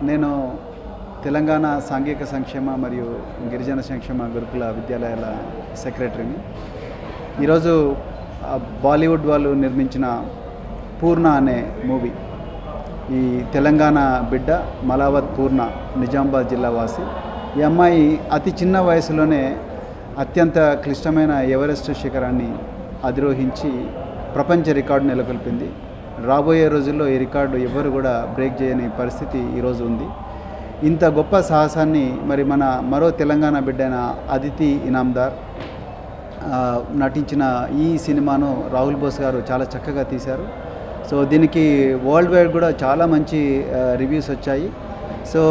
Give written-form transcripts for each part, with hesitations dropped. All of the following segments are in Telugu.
నేను తెలంగాణ సాంఘిక సంక్షేమ మరియు గిరిజన సంక్షేమ గురుకుల విద్యాలయాల సెక్రటరీని. ఈరోజు బాలీవుడ్ వాళ్ళు నిర్మించిన పూర్ణ అనే మూవీ, ఈ తెలంగాణ బిడ్డ మలావత్ పూర్ణ నిజామాబాద్ జిల్లా వాసి. ఈ అమ్మాయి అతి చిన్న వయసులోనే అత్యంత క్లిష్టమైన ఎవరెస్ట్ శిఖరాన్ని అధిరోహించి ప్రపంచ రికార్డు నెలకొల్పింది. రాబోయే రోజుల్లో ఈ రికార్డు ఎవరు కూడా బ్రేక్ చేయని పరిస్థితి ఈరోజు ఉంది. ఇంత గొప్ప సాహసాన్ని మరి మన మరో తెలంగాణ బిడ్డైన అదితి ఇనామ్దార్ నటించిన ఈ సినిమాను రాహుల్ బోస్ గారు చాలా చక్కగా తీశారు. సో దీనికి వరల్డ్ వైడ్ కూడా చాలా మంచి రివ్యూస్ వచ్చాయి. సో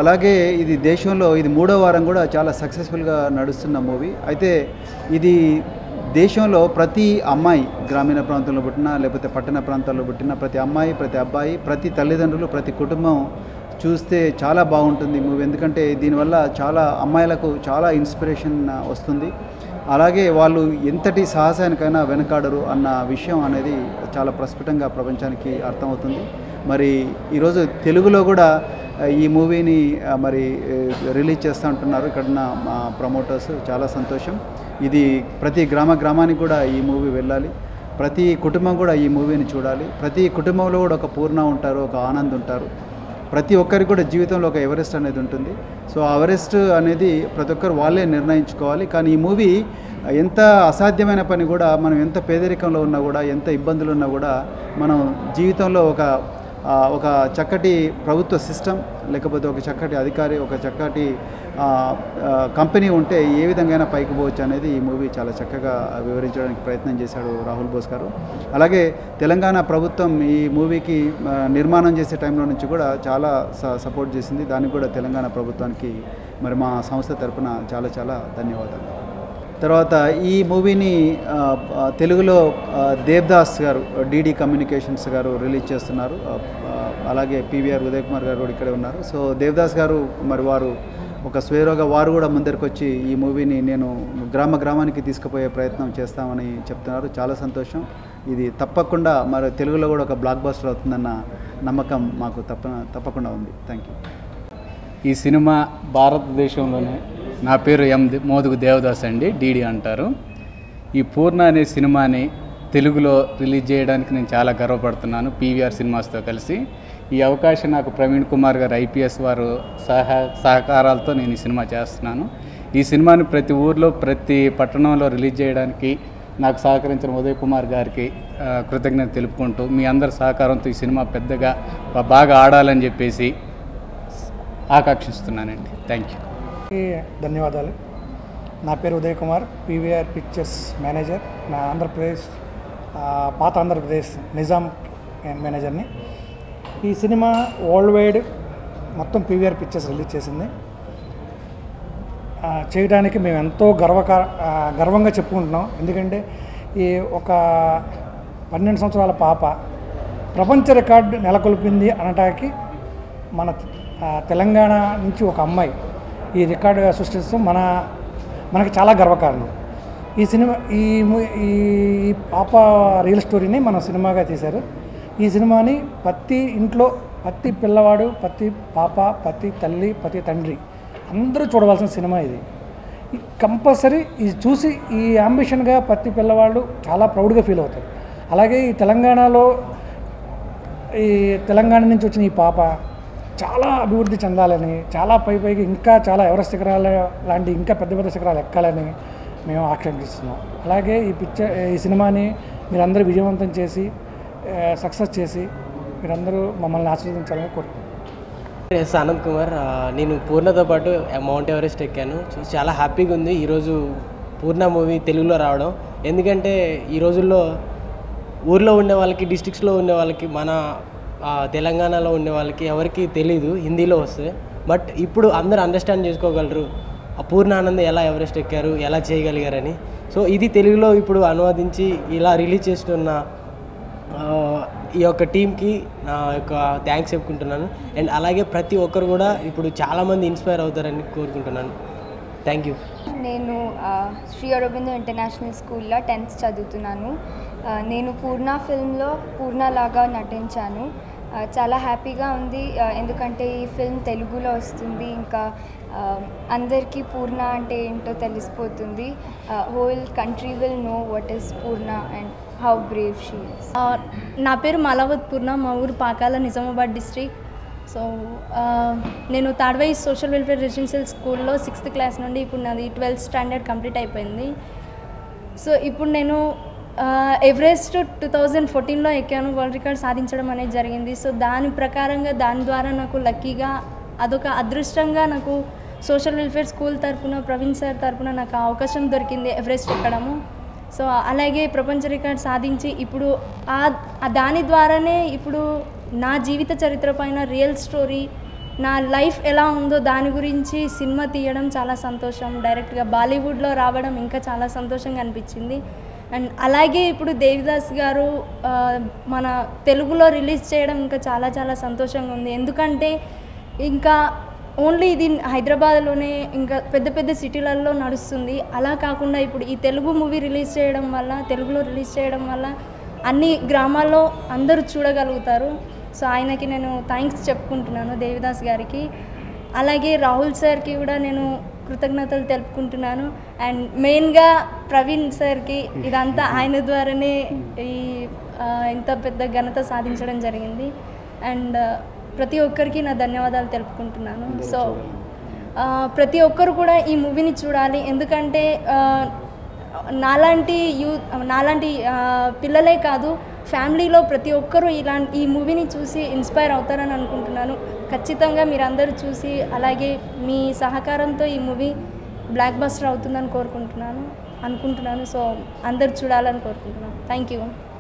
అలాగే ఇది దేశంలో ఇది 3వ వారం కూడా చాలా సక్సెస్ఫుల్గా నడుస్తున్న మూవీ. అయితే ఇది దేశంలో ప్రతి అమ్మాయి, గ్రామీణ ప్రాంతంలో పుట్టినా లేకపోతే పట్టణ ప్రాంతాల్లో పుట్టిన ప్రతి అమ్మాయి, ప్రతి అబ్బాయి, ప్రతి తల్లిదండ్రులు, ప్రతి కుటుంబం చూస్తే చాలా బాగుంటుంది మూవీ. ఎందుకంటే దీనివల్ల చాలా అమ్మాయిలకు చాలా ఇన్స్పిరేషన్ వస్తుంది. అలాగే వాళ్ళు ఎంతటి సాహసానికైనా వెనకాడరు అన్న విషయం అనేది చాలా ప్రస్ఫుటంగా ప్రపంచానికి అర్థమవుతుంది. మరి ఈరోజు తెలుగులో కూడా ఈ మూవీని మరి రిలీజ్ చేస్తూ ఉంటున్నారు ఇక్కడున్న మా ప్రమోటర్స్. చాలా సంతోషం. ఇది ప్రతి గ్రామానికి కూడా ఈ మూవీ వెళ్ళాలి. ప్రతి కుటుంబం కూడా ఈ మూవీని చూడాలి. ప్రతి కుటుంబంలో కూడా ఒక పూర్ణ ఉంటారు, ఒక ఆనంద్ ఉంటారు. ప్రతి ఒక్కరికి కూడా జీవితంలో ఒక ఎవరెస్ట్ అనేది ఉంటుంది. సో ఆ ఎవరెస్ట్ అనేది ప్రతి ఒక్కరు వాళ్ళే నిర్ణయించుకోవాలి. కానీ ఈ మూవీ ఎంత అసాధ్యమైన పని కూడా, మనం ఎంత పేదరికంలో ఉన్నా కూడా, ఎంత ఇబ్బందులు ఉన్నా కూడా, మనం జీవితంలో ఒక చక్కటి ప్రభుత్వ సిస్టమ్, లేకపోతే ఒక చక్కటి అధికారి, ఒక చక్కటి కంపెనీ ఉంటే ఏ విధంగా పైకి పోవచ్చు అనేది ఈ మూవీ చాలా చక్కగా వివరించడానికి ప్రయత్నం చేశాడు రాహుల్ బోస్ గారు. అలాగే తెలంగాణ ప్రభుత్వం ఈ మూవీకి నిర్మాణం చేసే టైంలో నుంచి కూడా చాలా సపోర్ట్ చేసింది. దానికి కూడా తెలంగాణ ప్రభుత్వానికి మరి మా సంస్థ తరపున చాలా చాలా ధన్యవాదాలు. తర్వాత ఈ మూవీని తెలుగులో దేవ్దాస్ గారు, డిడి కమ్యూనికేషన్స్ గారు రిలీజ్ చేస్తున్నారు. అలాగే పివిఆర్ ఉదయ్ కుమార్ గారు కూడా ఇక్కడే ఉన్నారు. సో దేవ్దాస్ గారు మరి వారు ఒక స్వేరోగా వారు కూడా ముందరికి వచ్చి ఈ మూవీని నేను గ్రామానికి తీసుకుపోయే ప్రయత్నం చేస్తామని చెప్తున్నారు. చాలా సంతోషం. ఇది తప్పకుండా మరి తెలుగులో కూడా ఒక బ్లాక్ బస్టర్ అవుతుందన్న నమ్మకం మాకు తప్పకుండా ఉంది. Thank you. ఈ సినిమా భారతదేశంలోనే, నా పేరు మోదుగు దేవదాస్ అండి, డీడీ అంటారు. ఈ పూర్ణ అనే సినిమాని తెలుగులో రిలీజ్ చేయడానికి నేను చాలా గర్వపడుతున్నాను పీవీఆర్ సినిమాస్తో కలిసి. ఈ అవకాశం నాకు ప్రవీణ్ కుమార్ గారు ఐపీఎస్ వారు సహకారాలతో నేను ఈ సినిమా చేస్తున్నాను. ఈ సినిమాని ప్రతి ఊర్లో, ప్రతి పట్టణంలో రిలీజ్ చేయడానికి నాకు సహకరించిన ఉదయ్ కుమార్ గారికి కృతజ్ఞత తెలుపుకుంటూ, మీ అందరి సహకారంతో ఈ సినిమా పెద్దగా బాగా ఆడాలని చెప్పేసి ఆకాంక్షిస్తున్నానండి. Thank you. ధన్యవాదాలు. నా పేరు Uday Kumar, PVR pictures manager. నా ఆంధ్రప్రదేశ్, పాత ఆంధ్రప్రదేశ్ నిజాం మేనేజర్ని. ఈ సినిమా వరల్డ్ వైడ్ మొత్తం పీవీఆర్ పిక్చర్స్ రిలీజ్ చేసింది. చేయడానికి మేము ఎంతో గర్వంగా చెప్పుకుంటున్నాం. ఎందుకంటే ఈ ఒక 12 సంవత్సరాల పాప ప్రపంచ రికార్డు నెలకొల్పింది అనటానికి మన తెలంగాణ నుంచి ఒక అమ్మాయి ఈ రికార్డు సృష్టిస్తూ మనకి చాలా గర్వకారణం. ఈ సినిమా ఈ పాప రియల్ స్టోరీని మన సినిమాగా తీశారు. ఈ సినిమాని ప్రతి ఇంట్లో, ప్రతి పిల్లవాడు, ప్రతి పాప, ప్రతి తల్లి, ప్రతి తండ్రి అందరూ చూడవలసిన సినిమా ఇది. కంపల్సరీ ఇది చూసి ఈ అంబిషన్గా ప్రతి పిల్లవాళ్ళు చాలా ప్రౌడ్గా ఫీల్ అవుతారు. అలాగే ఈ తెలంగాణ నుంచి వచ్చిన ఈ పాప చాలా అభివృద్ధి చెందాలని, చాలా పైకి ఇంకా చాలా ఎవరెస్ట్ శిఖరాలు లాంటి ఇంకా పెద్ద శిఖరాలు ఎక్కాలని మేము ఆకాంక్షిస్తున్నాం. అలాగే ఈ సినిమాని మీరందరూ విజయవంతం చేసి సక్సెస్ చేసి మీరందరూ మమ్మల్ని ఆశీర్వదించాలని కోరుకుంటున్నాను. ఎస్ ఆనంద్ కుమార్. నేను పూర్ణతో పాటు మౌంట్ ఎవరెస్ట్ ఎక్కాను. చాలా హ్యాపీగా ఉంది ఈరోజు పూర్ణ మూవీ తెలుగులో రావడం. ఎందుకంటే ఈ రోజుల్లో ఊర్లో ఉండే వాళ్ళకి, డిస్ట్రిక్ట్స్లో ఉండే వాళ్ళకి, మన తెలంగాణలో ఉండే వాళ్ళకి ఎవరికి తెలీదు హిందీలో వస్తే. బట్ ఇప్పుడు అందరూ అండర్స్టాండ్ చేసుకోగలరు పూర్ణ ఆనంద్ ఎలా ఎవరెస్ట్ ఎక్కారు, ఎలా చేయగలిగారని. సో ఇది తెలుగులో ఇప్పుడు అనువదించి ఇలా రిలీజ్ చేస్తున్న ఈ యొక్క టీమ్కి నా యొక్క థ్యాంక్స్ చెప్పుకుంటున్నాను. అండ్ అలాగే ప్రతి ఒక్కరు కూడా ఇప్పుడు చాలామంది ఇన్స్పైర్ అవుతారని కోరుకుంటున్నాను. Thank you. నేను శ్రీ అరబిందో ఇంటర్నేషనల్ స్కూల్లో 10th చదువుతున్నాను. నేను పూర్ణ ఫిల్మ్లో పూర్ణ లాగా నటించాను. చాలా హ్యాపీగా ఉంది ఎందుకంటే ఈ ఫిల్మ్ తెలుగులో వస్తుంది ఇంకా అందరికీ పూర్ణ అంటే ఏంటో తెలిసిపోతుంది whole country will know what is Purna and how Brave she is. నా పేరు మలవత్ పూర్ణ, మా ఊరు పాకాల, నిజామాబాద్ డిస్ట్రిక్ట్. సో నేను తాడ్వై సోషల్ వెల్ఫేర్ రెసిడెన్షియల్ స్కూల్లో 6th క్లాస్ నుండి ఇప్పుడు నాది 12th స్టాండర్డ్ కంప్లీట్ అయిపోయింది. సో ఇప్పుడు నేను ఎవరెస్ట్ 2014లో ఎక్కాను, వరల్డ్ రికార్డ్ సాధించడం అనేది జరిగింది. సో దాని ప్రకారంగా దాని ద్వారా నాకు లక్కీగా అదొక అదృష్టంగా నాకు సోషల్ వెల్ఫేర్ స్కూల్ తరపున ప్రవీణ్ సార్ తరపున నాకు అవకాశం దొరికింది ఎవరెస్ట్ ఎక్కడము. సో అలాగే ప్రపంచ రికార్డ్ సాధించి ఇప్పుడు దాని ద్వారానే ఇప్పుడు నా జీవిత చరిత్ర పైన రియల్ స్టోరీ, నా లైఫ్ ఎలా ఉందో దాని గురించి సినిమా తీయడం చాలా సంతోషం. డైరెక్ట్గా బాలీవుడ్లో రావడం ఇంకా చాలా సంతోషంగా అనిపించింది. అండ్ అలాగే ఇప్పుడు దేవిదాస్ గారు మన తెలుగులో రిలీజ్ చేయడం ఇంకా చాలా చాలా సంతోషంగా ఉంది. ఎందుకంటే ఇంకా ఓన్లీ ఇది హైదరాబాద్లోనే ఇంకా పెద్ద పెద్ద సిటీలలో నడుస్తుంది. అలా కాకుండా ఇప్పుడు ఈ తెలుగు మూవీ రిలీజ్ చేయడం వల్ల, తెలుగులో రిలీజ్ చేయడం వల్ల అన్ని గ్రామాల్లో అందరూ చూడగలుగుతారు. సో ఆయనకి నేను థ్యాంక్స్ చెప్పుకుంటున్నాను, దేవిదాస్ గారికి. అలాగే రాహుల్ సార్కి కూడా నేను కృతజ్ఞతలు తెలుపుకుంటున్నాను. అండ్ మెయిన్గా ప్రవీణ్ సార్కి, ఇదంతా ఆయన ద్వారానే ఈ ఇంత పెద్ద ఘనత సాధించడం జరిగింది. అండ్ ప్రతి ఒక్కరికి నా ధన్యవాదాలు తెలుపుకుంటున్నాను. సో ప్రతి ఒక్కరు కూడా ఈ మూవీని చూడాలి. ఎందుకంటే నాలాంటి పిల్లలే కాదు, ఫ్యామిలీలో ప్రతి ఒక్కరూ ఈ మూవీని చూసి ఇన్స్పైర్ అవుతారని అనుకుంటున్నాను. ఖచ్చితంగా మీరందరూ చూసి అలాగే మీ సహకారంతో ఈ మూవీ బ్లాక్ బస్టర్ అవుతుందని అనుకుంటున్నాను. సో అందరు చూడాలని కోరుకుంటున్నాను. Thank you.